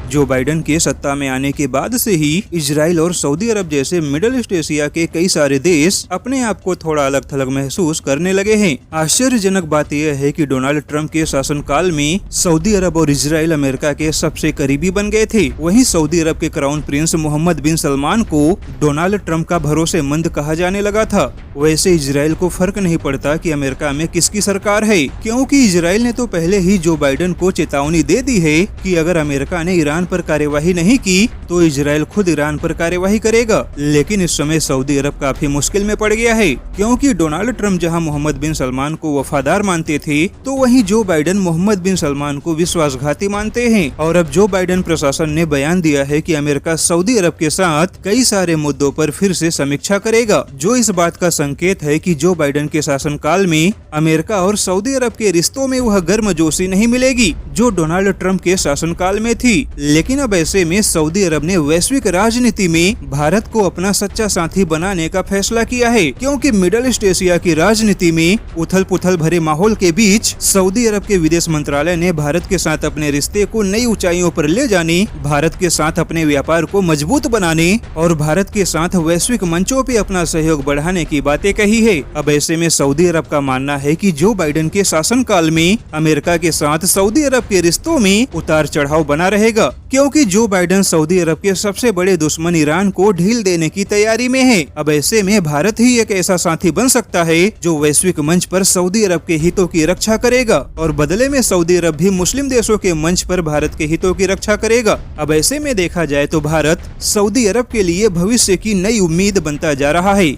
Joe Biden के सत्ता में आने के बाद से ही इजराइल और सऊदी अरब जैसे मिडिल ईस्ट एशिया के कई सारे देश अपने आप को थोड़ा अलग थलग महसूस करने लगे हैं। आश्चर्यजनक बात यह है कि डोनाल्ड ट्रंप के शासनकाल में सऊदी अरब और इजराइल अमेरिका के सबसे करीबी बन गए थे। वहीं सऊदी अरब के क्राउन प्रिंस मोहम्मद बिन सलमान को डोनाल्ड ट्रंप का भरोसेमंद कहा जाने लगा था। वैसे इजराइल को फर्क नहीं पड़ता कि अमेरिका में किसकी सरकार है, क्योंकि इजराइल ने तो पहले ही जो बाइडेन को चेतावनी दे दी है कि अगर अमेरिका ने ईरान पर कार्यवाही नहीं की तो इजराइल खुद ईरान पर कार्यवाही करेगा। लेकिन इस समय सऊदी अरब काफी मुश्किल में पड़ गया है, क्योंकि डोनाल्ड ट्रंप जहां मोहम्मद बिन सलमान को वफादार मानते थे तो वहीं जो बाइडेन मोहम्मद बिन सलमान को विश्वासघाती मानते हैं। और अब जो बाइडेन प्रशासन ने बयान दिया है कि अमेरिका सऊदी अरब के साथ कई सारे मुद्दों पर फिर से समीक्षा करेगा, जो इस बात का संकेत है कि जो बाइडेन के शासनकाल में अमेरिका और सऊदी अरब के रिश्तों में वह गर्मजोशी नहीं मिलेगी जो डोनाल्ड ट्रंप के शासनकाल में थी। लेकिन अब ऐसे में सऊदी अरब ने वैश्विक राजनीति में भारत को अपना सच्चा साथी बनाने का फैसला किया है, क्योंकि मिडिल ईस्ट एशिया की राजनीति में उथल पुथल भरे माहौल के बीच सऊदी अरब के विदेश मंत्रालय ने भारत के साथ अपने रिश्ते को नई ऊंचाइयों पर ले जाने, भारत के साथ अपने व्यापार को मजबूत बनाने और भारत के साथ वैश्विक मंचों पे अपना सहयोग बढ़ाने की बातें कही है। अब ऐसे में सऊदी अरब का मानना है कि जो बाइडेन के शासनकाल में अमेरिका के साथ सऊदी अरब के रिश्तों में उतार चढ़ाव बना रहेगा, क्योंकि जो बाइडेन सऊदी अरब के सबसे बड़े दुश्मन ईरान को ढील देने की तैयारी में है। अब ऐसे में भारत ही एक ऐसा साथी बन सकता है जो वैश्विक मंच पर सऊदी अरब के हितों की रक्षा करेगा और बदले में सऊदी अरब भी मुस्लिम देशों के मंच पर भारत के हितों की रक्षा करेगा। अब ऐसे में देखा जाए तो भारत सऊदी अरब के लिए भविष्य की नई उम्मीद बनता जा रहा है।